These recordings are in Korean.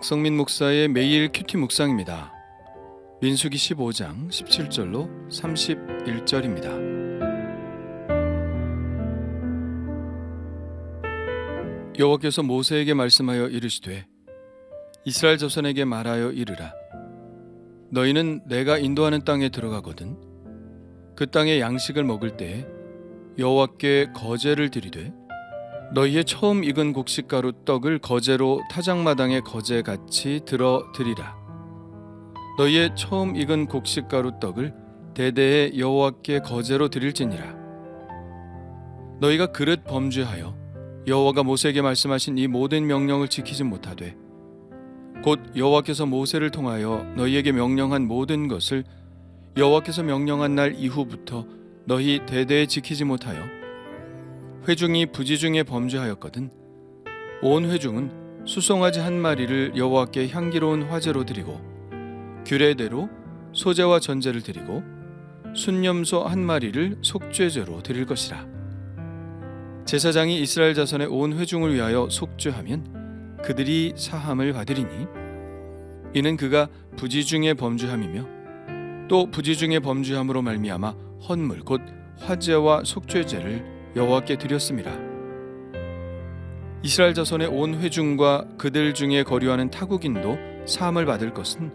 박성민 목사의 매일 큐티 묵상입니다. 민수기 15장 17절로 31절입니다. 여호와께서 모세에게 말씀하여 이르시되 이스라엘 자손에게 말하여 이르라. 너희는 내가 인도하는 땅에 들어가거든 그 땅의 양식을 먹을 때에 여호와께 거제를 드리되 너희의 처음 익은 곡식가루 떡을 거제로 타작마당에 거제같이 들어 드리라. 너희의 처음 익은 곡식가루 떡을 대대에 여호와께 거제로 드릴지니라. 너희가 그릇 범죄하여 여호와가 모세에게 말씀하신 이 모든 명령을 지키지 못하되 곧 여호와께서 모세를 통하여 너희에게 명령한 모든 것을 여호와께서 명령한 날 이후부터 너희 대대에 지키지 못하여 회중이 부지 중에 범죄하였거든 온 회중은 수송아지 한 마리를 여호와께 향기로운 화제로 드리고 규례대로 소제와 전제를 드리고 순념소 한 마리를 속죄제로 드릴 것이라. 제사장이 이스라엘 자손의 온 회중을 위하여 속죄하면 그들이 사함을 받으리니 이는 그가 부지 중에 범죄함이며 또 부지 중에 범죄함으로 말미암아 헌물 곧 화제와 속죄제를 여호와께 드렸습니다. 이스라엘 자손의 온 회중과 그들 중에 거류하는 타국인도 사함을 받을 것은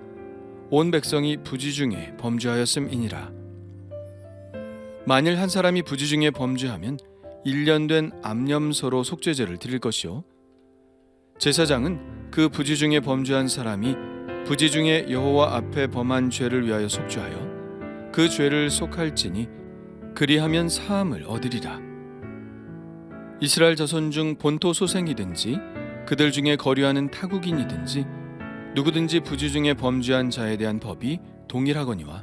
온 백성이 부지 중에 범죄하였음이니라. 만일 한 사람이 부지 중에 범죄하면 1년 된 암염소로 속죄제를 드릴 것이요 제사장은 그 부지 중에 범죄한 사람이 부지 중에 여호와 앞에 범한 죄를 위하여 속죄하여 그 죄를 속할지니 그리하면 사함을 얻으리라. 이스라엘 자손 중 본토 소생이든지 그들 중에 거류하는 타국인이든지 누구든지 부지 중에 범죄한 자에 대한 법이 동일하거니와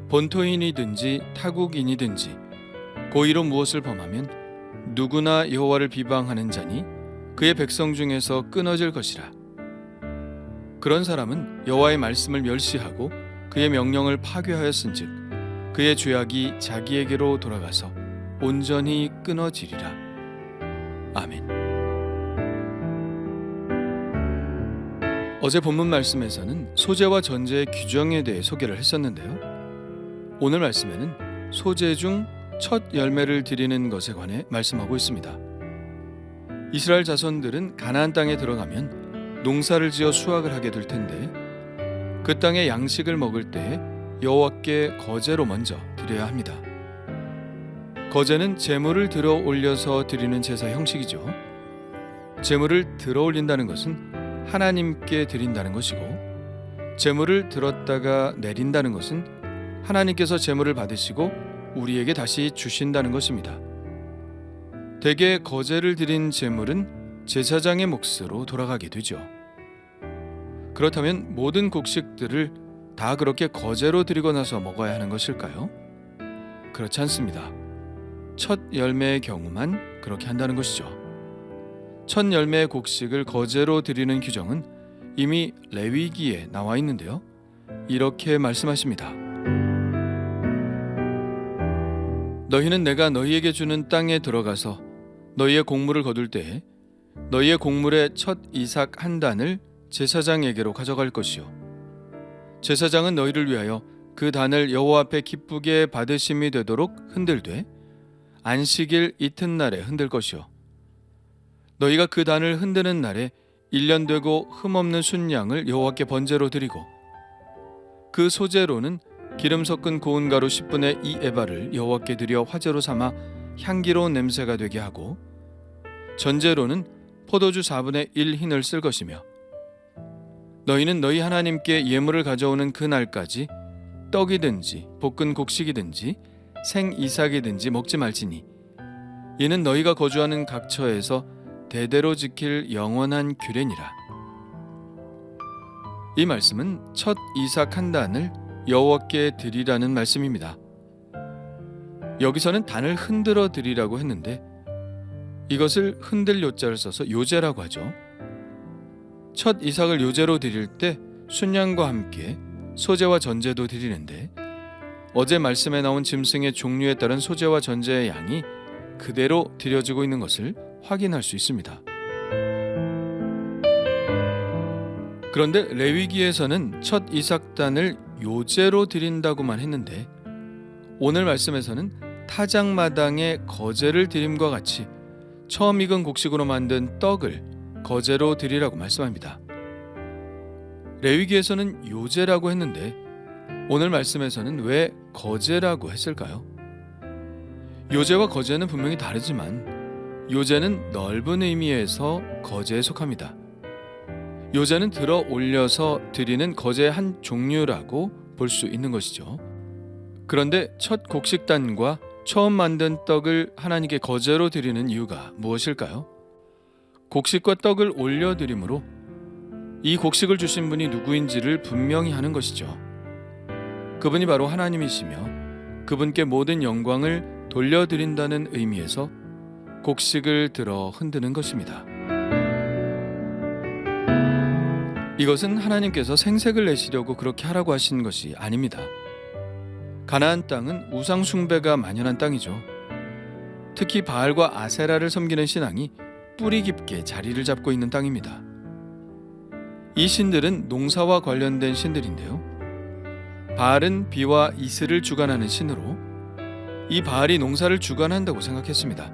본토인이든지 타국인이든지 고의로 무엇을 범하면 누구나 여호와를 비방하는 자니 그의 백성 중에서 끊어질 것이라. 그런 사람은 여호와의 말씀을 멸시하고 그의 명령을 파괴하였은즉 그의 죄악이 자기에게로 돌아가서 온전히 끊어지리라. 아멘. 어제 본문 말씀에서는 소제와 전제의 규정에 대해 소개를 했었는데요. 오늘 말씀에는 소제 중 첫 열매를 드리는 것에 관해 말씀하고 있습니다. 이스라엘 자손들은 가나안 땅에 들어가면 농사를 지어 수확을 하게 될 텐데 그 땅의 양식을 먹을 때 여호와께 거제로 먼저 드려야 합니다. 거제는 제물을 들어 올려서 드리는 제사 형식이죠. 제물을 들어 올린다는 것은 하나님께 드린다는 것이고 제물을 들었다가 내린다는 것은 하나님께서 제물을 받으시고 우리에게 다시 주신다는 것입니다. 대개 거제를 드린 제물은 제사장의 몫으로 돌아가게 되죠. 그렇다면 모든 곡식들을 다 그렇게 거제로 드리고 나서 먹어야 하는 것일까요? 그렇지 않습니다. 첫 열매의 경우만 그렇게 한다는 것이죠. 첫 열매의 곡식을 거제로 드리는 규정은 이미 레위기에 나와 있는데요. 이렇게 말씀하십니다. 너희는 내가 너희에게 주는 땅에 들어가서 너희의 곡물을 거둘 때에 너희의 곡물의 첫 이삭 한 단을 제사장에게로 가져갈 것이요 제사장은 너희를 위하여 그 단을 여호와 앞에 기쁘게 받으심이 되도록 흔들되 안식일 이튿날에 흔들 것이요 너희가 그 단을 흔드는 날에 1년 되고 흠없는 순양을 여호와께 번제로 드리고 그 소제로는 기름 섞은 고운 가루 10분의 2 에바를 여호와께 드려 화제로 삼아 향기로운 냄새가 되게 하고 전제로는 포도주 4분의 1 흰을 쓸 것이며 너희는 너희 하나님께 예물을 가져오는 그 날까지 떡이든지 볶은 곡식이든지 생 이삭이든지 먹지 말지니 이는 너희가 거주하는 각처에서 대대로 지킬 영원한 규례니라. 이 말씀은 첫 이삭 한 단을 여호와께 드리라는 말씀입니다. 여기서는 단을 흔들어 드리라고 했는데 이것을 흔들 요자를 써서 요제라고 하죠. 첫 이삭을 요제로 드릴 때 순양과 함께 소제와 전제도 드리는데 어제 말씀에 나온 짐승의 종류에 따른 소제와 전제의 양이 그대로 드려지고 있는 것을 확인할 수 있습니다. 그런데 레위기에서는 첫 이삭단을 요제로 드린다고만 했는데 오늘 말씀에서는 타작마당에 거제를 드림과 같이 처음 익은 곡식으로 만든 떡을 거제로 드리라고 말씀합니다. 레위기에서는 요제라고 했는데 오늘 말씀에서는 왜 거제라고 했을까요? 요제와 거제는 분명히 다르지만 요제는 넓은 의미에서 거제에 속합니다. 요제는 들어 올려서 드리는 거제의 한 종류라고 볼 수 있는 것이죠. 그런데 첫 곡식단과 처음 만든 떡을 하나님께 거제로 드리는 이유가 무엇일까요? 곡식과 떡을 올려드림으로 이 곡식을 주신 분이 누구인지를 분명히 하는 것이죠. 그분이 바로 하나님이시며 그분께 모든 영광을 돌려드린다는 의미에서 곡식을 들어 흔드는 것입니다. 이것은 하나님께서 생색을 내시려고 그렇게 하라고 하신 것이 아닙니다. 가나안 땅은 우상 숭배가 만연한 땅이죠. 특히 바알과 아세라를 섬기는 신앙이 뿌리 깊게 자리를 잡고 있는 땅입니다. 이 신들은 농사와 관련된 신들인데요. 바알은 비와 이슬을 주관하는 신으로 이 바알이 농사를 주관한다고 생각했습니다.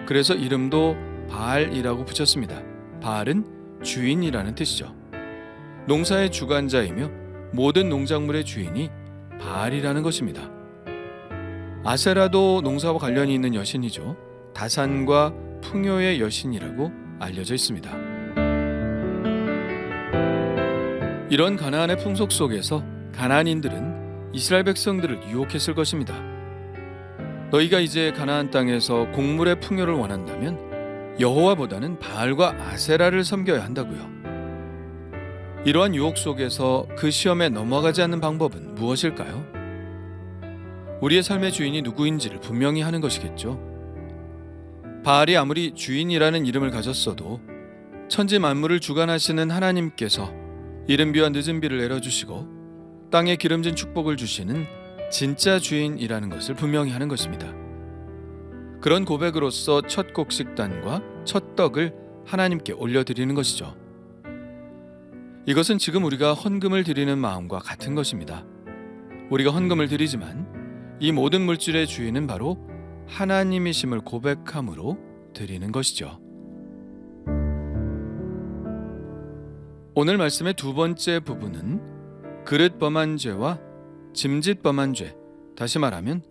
그래서 이름도 바알이라고 붙였습니다. 바알은 주인이라는 뜻이죠. 농사의 주관자이며 모든 농작물의 주인이 바알이라는 것입니다. 아세라도 농사와 관련이 있는 여신이죠. 다산과 풍요의 여신이라고 알려져 있습니다. 이런 가나안의 풍속 속에서 가나안인들은 이스라엘 백성들을 유혹했을 것입니다. 너희가 이제 가나안 땅에서 곡물의 풍요를 원한다면 여호와보다는 바알과 아세라를 섬겨야 한다고요. 이러한 유혹 속에서 그 시험에 넘어가지 않는 방법은 무엇일까요? 우리의 삶의 주인이 누구인지를 분명히 하는 것이겠죠. 바알이 아무리 주인이라는 이름을 가졌어도 천지 만물을 주관하시는 하나님께서 이른 비와 늦은 비를 내려주시고 땅에 기름진 축복을 주시는 진짜 주인이라는 것을 분명히 하는 것입니다. 그런 고백으로서 첫 곡식단과 첫 떡을 하나님께 올려드리는 것이죠. 이것은 지금 우리가 헌금을 드리는 마음과 같은 것입니다. 우리가 헌금을 드리지만 이 모든 물질의 주인은 바로 하나님이심을 고백함으로 드리는 것이죠. 오늘 말씀의 두 번째 부분은 그릇 범한 죄와 짐짓 범한 죄, 다시 말하면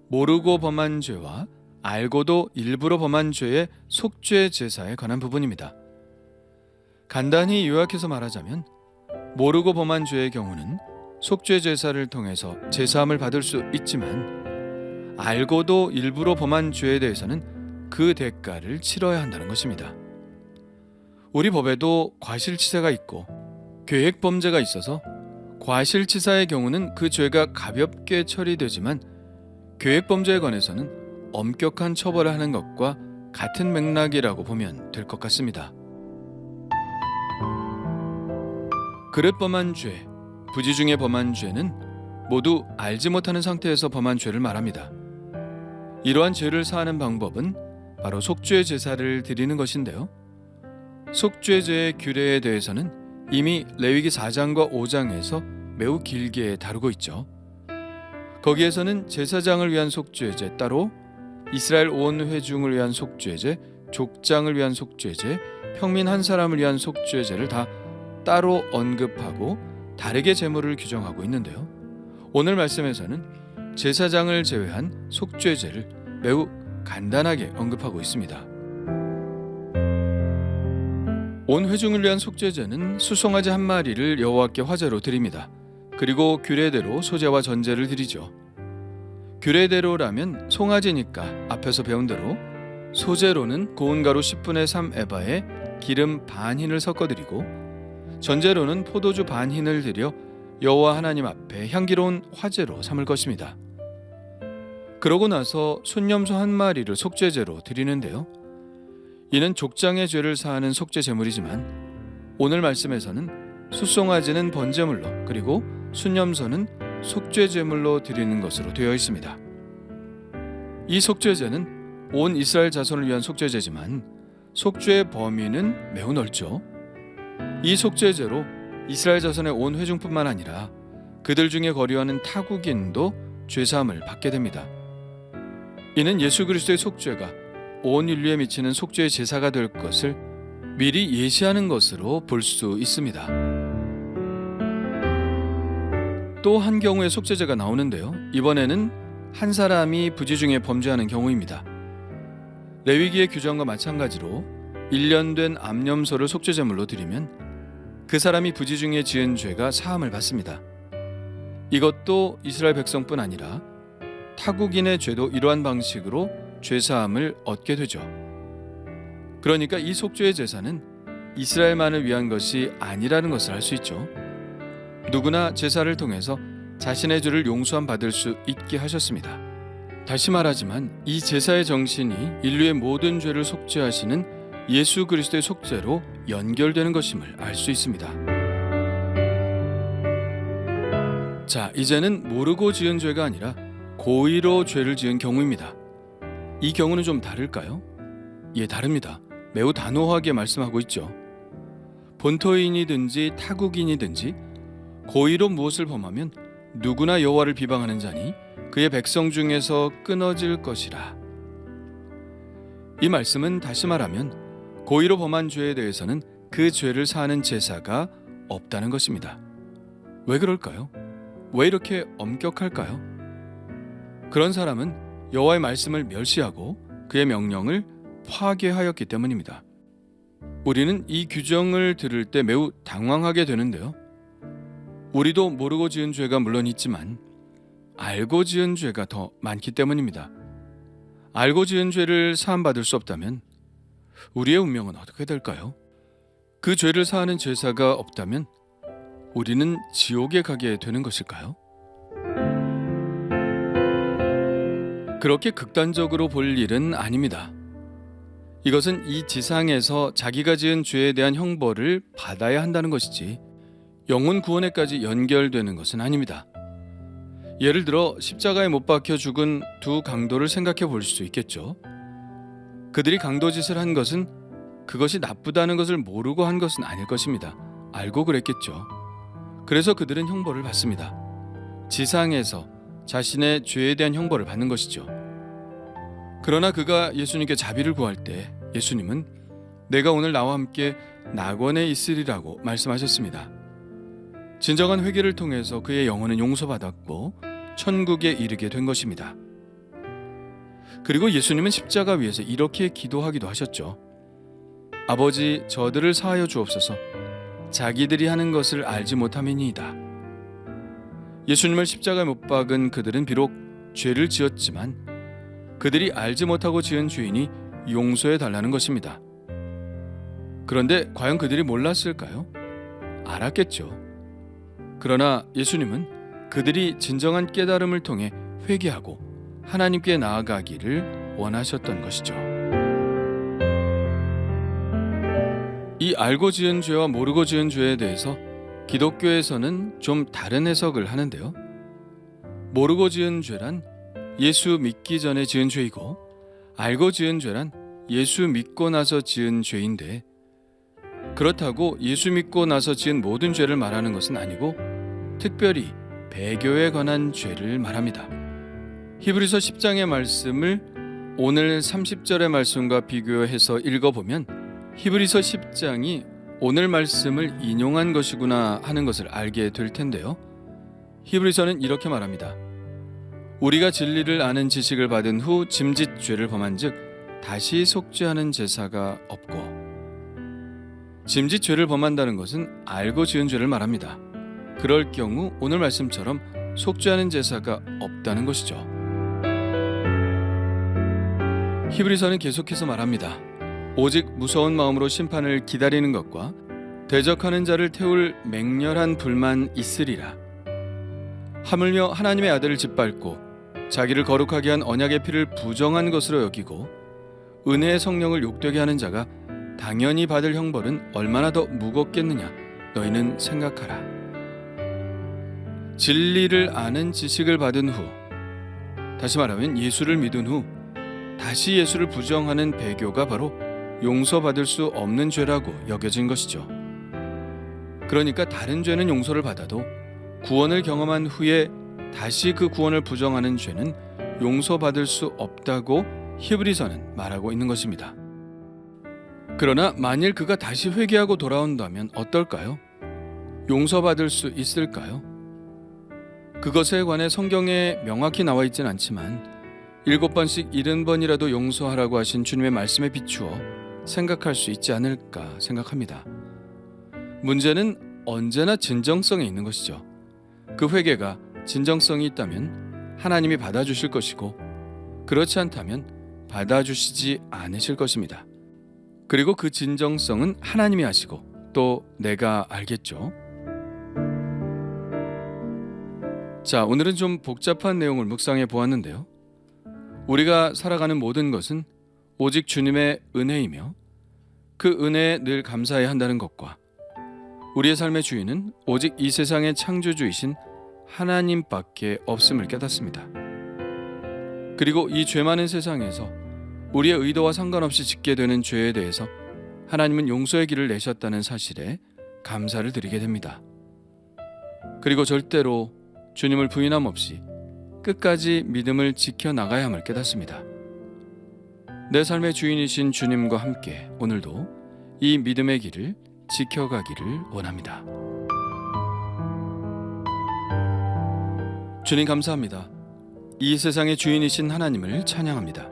모르고 범한 죄와 알고도 일부러 범한 죄의 속죄 제사에 관한 부분입니다. 간단히 요약해서 말하자면 모르고 범한 죄의 경우는 속죄 제사를 통해서 제사함을 받을 수 있지만 알고도 일부러 범한 죄에 대해서는 그 대가를 치러야 한다는 것입니다. 우리 법에도 과실치사가 있고 계획범죄가 있어서 과실치사의 경우는 그 죄가 가볍게 처리되지만 계획범죄에 관해서는 엄격한 처벌을 하는 것과 같은 맥락이라고 보면 될 것 같습니다. 그릇 범한 죄, 부지 중에 범한 죄는 모두 알지 못하는 상태에서 범한 죄를 말합니다. 이러한 죄를 사하는 방법은 바로 속죄 제사를 드리는 것인데요. 속죄제의 규례에 대해서는 이미 레위기 4장과 5장에서 매우 길게 다루고 있죠. 거기에서는 제사장을 위한 속죄제 따로, 이스라엘 온 회중을 위한 속죄제, 족장을 위한 속죄제, 평민 한 사람을 위한 속죄제를 다 따로 언급하고 다르게 제물을 규정하고 있는데요. 오늘 말씀에서는 제사장을 제외한 속죄제를 매우 간단하게 언급하고 있습니다. 온 회중을 위한 속죄제는 수송아지 한 마리를 여호와께 화제로 드립니다. 그리고 규례대로 소제와 전제를 드리죠. 규례대로라면 송아지니까 앞에서 배운 대로, 소제로는 고운 가루 10분의 3 에바에 기름 반 흰을 섞어드리고, 전제로는 포도주 반 흰을 드려 여호와 하나님 앞에 향기로운 화제로 삼을 것입니다. 그러고 나서 순염소 한 마리를 속죄제로 드리는데요. 이는 족장의 죄를 사하는 속죄 제물이지만 오늘 말씀에서는 숫송아지는 번제물로, 그리고 순염소는 속죄 제물로 드리는 것으로 되어 있습니다. 이 속죄제는 온 이스라엘 자손을 위한 속죄제지만 속죄의 범위는 매우 넓죠. 이 속죄제로 이스라엘 자손의 온 회중뿐만 아니라 그들 중에 거류하는 타국인도 죄사함을 받게 됩니다. 이는 예수 그리스도의 속죄가 온 인류에 미치는 속죄의 제사가 될 것을 미리 예시하는 것으로 볼 수 있습니다. 또 한 경우의 속죄제가 나오는데요. 이번에는 한 사람이 부지 중에 범죄하는 경우입니다. 레위기의 규정과 마찬가지로 1년 된 암염소를 속죄제물로 드리면 그 사람이 부지 중에 지은 죄가 사함을 받습니다. 이것도 이스라엘 백성뿐 아니라 타국인의 죄도 이러한 방식으로 죄사함을 얻게 되죠. 그러니까 이 속죄의 제사는 이스라엘만을 위한 것이 아니라는 것을 알 수 있죠. 누구나 제사를 통해서 자신의 죄를 용서함 받을 수 있게 하셨습니다. 다시 말하지만 이 제사의 정신이 인류의 모든 죄를 속죄하시는 예수 그리스도의 속죄로 연결되는 것임을 알 수 있습니다. 자, 이제는 모르고 지은 죄가 아니라 고의로 죄를 지은 경우입니다. 이 경우는 좀 다를까요? 예, 다릅니다. 매우 단호하게 말씀하고 있죠. 본토인이든지 타국인이든지 고의로 무엇을 범하면 누구나 여호와를 비방하는 자니 그의 백성 중에서 끊어질 것이라. 이 말씀은 다시 말하면 고의로 범한 죄에 대해서는 그 죄를 사하는 제사가 없다는 것입니다. 왜 그럴까요? 왜 이렇게 엄격할까요? 그런 사람은 여호와의 말씀을 멸시하고 그의 명령을 파괴하였기 때문입니다. 우리는 이 규정을 들을 때 매우 당황하게 되는데요. 우리도 모르고 지은 죄가 물론 있지만 알고 지은 죄가 더 많기 때문입니다. 알고 지은 죄를 사함받을 수 없다면 우리의 운명은 어떻게 될까요? 그 죄를 사하는 제사가 없다면 우리는 지옥에 가게 되는 것일까요? 그렇게 극단적으로 볼 일은 아닙니다. 이것은 이 지상에서 자기가 지은 죄에 대한 형벌을 받아야 한다는 것이지 영혼 구원에까지 연결되는 것은 아닙니다. 예를 들어 십자가에 못 박혀 죽은 두 강도를 생각해 볼 수 있겠죠. 그들이 강도짓을 한 것은 그것이 나쁘다는 것을 모르고 한 것은 아닐 것입니다. 알고 그랬겠죠. 그래서 그들은 형벌을 받습니다. 지상에서 자신의 죄에 대한 형벌을 받는 것이죠. 그러나 그가 예수님께 자비를 구할 때 예수님은 내가 오늘 나와 함께 낙원에 있으리라고 말씀하셨습니다. 진정한 회개를 통해서 그의 영혼은 용서받았고 천국에 이르게 된 것입니다. 그리고 예수님은 십자가 위에서 이렇게 기도하기도 하셨죠. 아버지, 저들을 사하여 주옵소서. 자기들이 하는 것을 알지 못함이니이다. 예수님을 십자가에 못 박은 그들은 비록 죄를 지었지만 그들이 알지 못하고 지은 죄인이 용서해 달라는 것입니다. 그런데 과연 그들이 몰랐을까요? 알았겠죠. 그러나 예수님은 그들이 진정한 깨달음을 통해 회개하고 하나님께 나아가기를 원하셨던 것이죠. 이 알고 지은 죄와 모르고 지은 죄에 대해서 기독교에서는 좀 다른 해석을 하는데요. 모르고 지은 죄란 예수 믿기 전에 지은 죄이고 알고 지은 죄란 예수 믿고 나서 지은 죄인데 그렇다고 예수 믿고 나서 지은 모든 죄를 말하는 것은 아니고 특별히 배교에 관한 죄를 말합니다. 히브리서 10장의 말씀을 오늘 30절의 말씀과 비교해서 읽어보면 히브리서 10장이 오늘 말씀을 인용한 것이구나 하는 것을 알게 될 텐데요. 히브리서는 이렇게 말합니다. 우리가 진리를 아는 지식을 받은 후 짐짓 죄를 범한 즉 다시 속죄하는 제사가 없고. 짐짓 죄를 범한다는 것은 알고 지은 죄를 말합니다. 그럴 경우 오늘 말씀처럼 속죄하는 제사가 없다는 것이죠. 히브리서는 계속해서 말합니다. 오직 무서운 마음으로 심판을 기다리는 것과 대적하는 자를 태울 맹렬한 불만 있으리라. 하물며 하나님의 아들을 짓밟고 자기를 거룩하게 한 언약의 피를 부정한 것으로 여기고 은혜의 성령을 욕되게 하는 자가 당연히 받을 형벌은 얼마나 더 무겁겠느냐 너희는 생각하라. 진리를 아는 지식을 받은 후, 다시 말하면 예수를 믿은 후 다시 예수를 부정하는 배교가 바로 용서받을 수 없는 죄라고 여겨진 것이죠. 그러니까 다른 죄는 용서를 받아도 구원을 경험한 후에 다시 그 구원을 부정하는 죄는 용서받을 수 없다고 히브리서는 말하고 있는 것입니다. 그러나 만일 그가 다시 회개하고 돌아온다면 어떨까요? 용서받을 수 있을까요? 그것에 관해 성경에 명확히 나와 있진 않지만 7번씩 70번이라도 용서하라고 하신 주님의 말씀에 비추어 생각할 수 있지 않을까 생각합니다. 문제는 언제나 진정성에 있는 것이죠. 그 회개가 진정성이 있다면 하나님이 받아주실 것이고 그렇지 않다면 받아주시지 않으실 것입니다. 그리고 그 진정성은 하나님이 아시고 또 내가 알겠죠. 자, 오늘은 좀 복잡한 내용을 묵상해 보았는데요. 우리가 살아가는 모든 것은 오직 주님의 은혜이며 그 은혜에 늘 감사해야 한다는 것과 우리의 삶의 주인은 오직 이 세상의 창조주이신 하나님밖에 없음을 깨닫습니다. 그리고 이 죄 많은 세상에서 우리의 의도와 상관없이 짓게 되는 죄에 대해서 하나님은 용서의 길을 내셨다는 사실에 감사를 드리게 됩니다. 그리고 절대로 주님을 부인함 없이 끝까지 믿음을 지켜나가야 함을 깨닫습니다. 내 삶의 주인이신 주님과 함께 오늘도 이 믿음의 길을 지켜가기를 원합니다. 주님 감사합니다. 이 세상의 주인이신 하나님을 찬양합니다.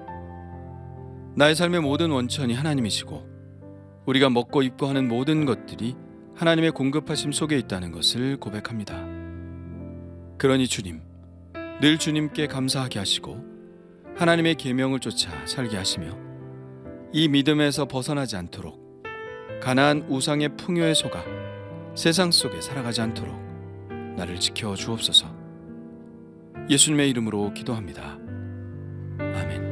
나의 삶의 모든 원천이 하나님이시고 우리가 먹고 입고 하는 모든 것들이 하나님의 공급하심 속에 있다는 것을 고백합니다. 그러니 주님, 늘 주님께 감사하게 하시고 하나님의 계명을 쫓아 살게 하시며 이 믿음에서 벗어나지 않도록 가나안 우상의 풍요에 속아 세상 속에 살아가지 않도록 나를 지켜 주옵소서. 예수님의 이름으로 기도합니다. 아멘.